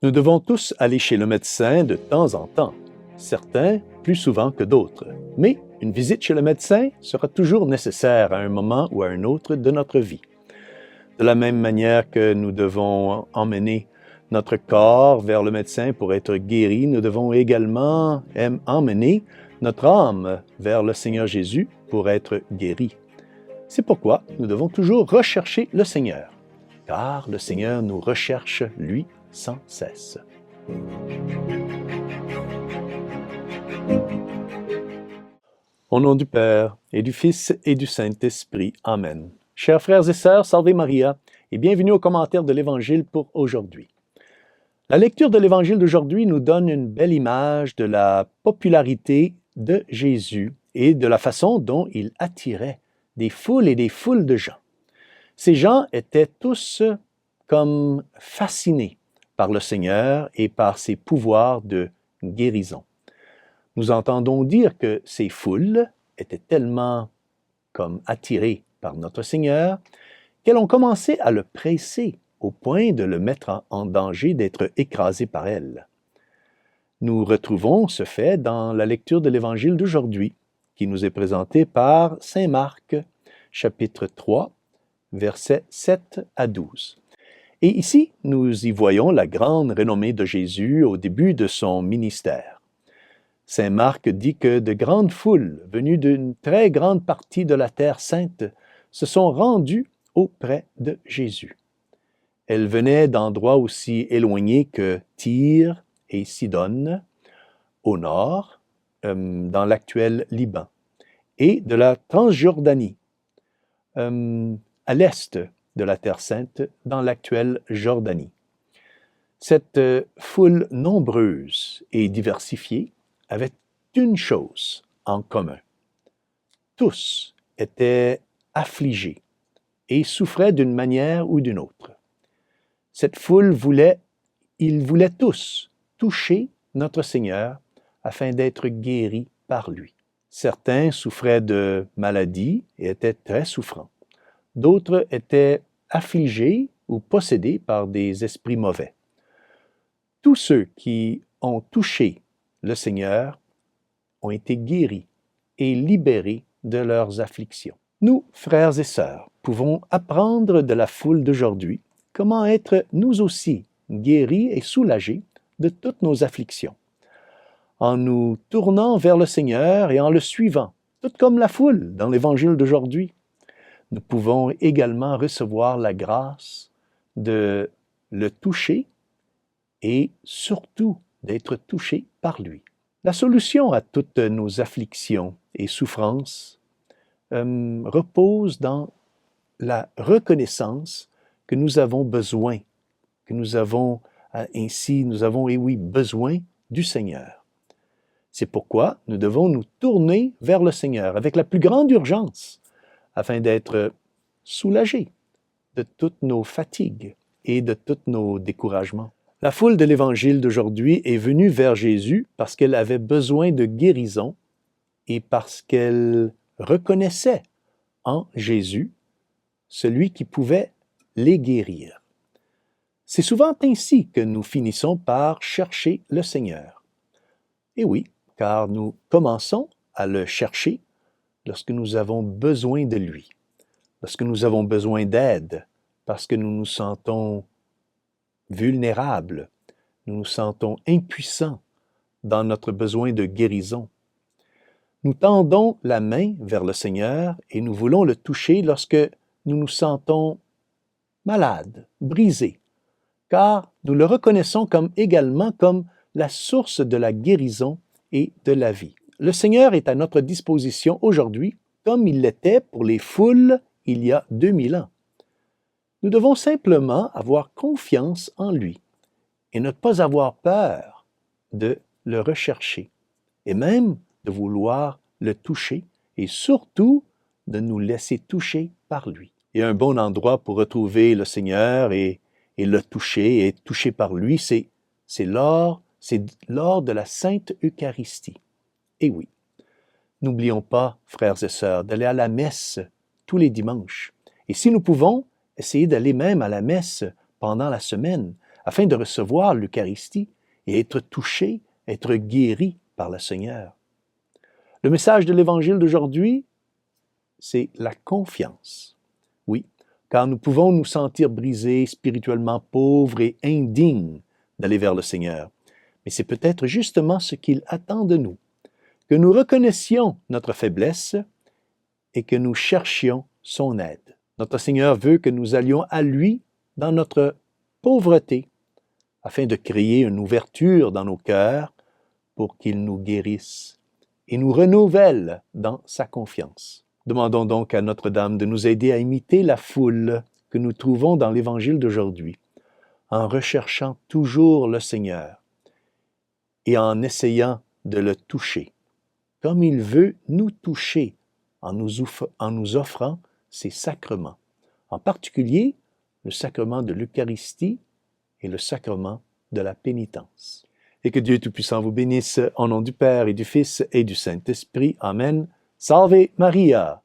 Nous devons tous aller chez le médecin de temps en temps, certains plus souvent que d'autres. Mais une visite chez le médecin sera toujours nécessaire à un moment ou à un autre de notre vie. De la même manière que nous devons emmener notre corps vers le médecin pour être guéri, nous devons également emmener notre âme vers le Seigneur Jésus pour être guéri. C'est pourquoi nous devons toujours rechercher le Seigneur, car le Seigneur nous recherche, lui, sans cesse. Au nom du Père, et du Fils, et du Saint-Esprit. Amen. Chers frères et sœurs, Salve Maria, et bienvenue au commentaire de l'Évangile pour aujourd'hui. La lecture de l'Évangile d'aujourd'hui nous donne une belle image de la popularité de Jésus et de la façon dont il attirait des foules et des foules de gens. Ces gens étaient tous comme fascinés par le Seigneur et par ses pouvoirs de guérison. Nous entendons dire que ces foules étaient tellement comme attirées par notre Seigneur qu'elles ont commencé à le presser au point de le mettre en danger d'être écrasé par elles. Nous retrouvons ce fait dans la lecture de l'Évangile d'aujourd'hui, qui nous est présenté par saint Marc, chapitre 3, versets 7 à 12. Et ici, nous y voyons la grande renommée de Jésus au début de son ministère. Saint Marc dit que de grandes foules, venues d'une très grande partie de la Terre sainte, se sont rendues auprès de Jésus. Elles venaient d'endroits aussi éloignés que Tyr et Sidon, au nord, dans l'actuel Liban, et de la Transjordanie, à l'est de la Terre sainte, dans l'actuelle Jordanie. Cette foule nombreuse et diversifiée avait une chose en commun. Tous étaient affligés et souffraient d'une manière ou d'une autre. Cette foule ils voulaient tous toucher notre Seigneur afin d'être guéris par lui. Certains souffraient de maladies et étaient très souffrants. D'autres étaient affligés ou possédés par des esprits mauvais. Tous ceux qui ont touché le Seigneur ont été guéris et libérés de leurs afflictions. Nous, frères et sœurs, pouvons apprendre de la foule d'aujourd'hui comment être nous aussi guéris et soulagés de toutes nos afflictions, en nous tournant vers le Seigneur et en le suivant, tout comme la foule dans l'Évangile d'aujourd'hui. Nous pouvons également recevoir la grâce de le toucher et surtout d'être touchés par lui. La solution à toutes nos afflictions et souffrances repose dans la reconnaissance que nous avons besoin, que nous avons besoin du Seigneur. C'est pourquoi nous devons nous tourner vers le Seigneur avec la plus grande urgence afin d'être soulagés de toutes nos fatigues et de tous nos découragements. La foule de l'Évangile d'aujourd'hui est venue vers Jésus parce qu'elle avait besoin de guérison et parce qu'elle reconnaissait en Jésus celui qui pouvait les guérir. C'est souvent ainsi que nous finissons par chercher le Seigneur. Et oui, car nous commençons à le chercher lorsque nous avons besoin de lui, lorsque nous avons besoin d'aide, parce que nous nous sentons vulnérables, nous nous sentons impuissants dans notre besoin de guérison. Nous tendons la main vers le Seigneur et nous voulons le toucher lorsque nous nous sentons malades, brisés, car nous le reconnaissons également comme la source de la guérison et de la vie. Le Seigneur est à notre disposition aujourd'hui comme il l'était pour les foules il y a 2000 ans. Nous devons simplement avoir confiance en lui et ne pas avoir peur de le rechercher et même de vouloir le toucher et surtout de nous laisser toucher par lui. Et un bon endroit pour retrouver le Seigneur et le toucher et être touché par lui, c'est lors de la Sainte Eucharistie. Et oui, n'oublions pas, frères et sœurs, d'aller à la messe tous les dimanches. Et si nous pouvons, essayer d'aller même à la messe pendant la semaine, afin de recevoir l'Eucharistie et être touché, être guéri par le Seigneur. Le message de l'Évangile d'aujourd'hui, c'est la confiance. Oui, car nous pouvons nous sentir brisés, spirituellement pauvres et indignes d'aller vers le Seigneur. Mais c'est peut-être justement ce qu'il attend de nous, que nous reconnaissions notre faiblesse et que nous cherchions son aide. Notre Seigneur veut que nous allions à lui dans notre pauvreté, afin de créer une ouverture dans nos cœurs pour qu'il nous guérisse et nous renouvelle dans sa confiance. Demandons donc à Notre-Dame de nous aider à imiter la foule que nous trouvons dans l'Évangile d'aujourd'hui, en recherchant toujours le Seigneur et en essayant de le toucher, comme il veut nous toucher en nous offrant ses sacrements, en particulier le sacrement de l'Eucharistie et le sacrement de la pénitence. Et que Dieu Tout-Puissant vous bénisse au nom du Père et du Fils et du Saint-Esprit. Amen. Salve Maria!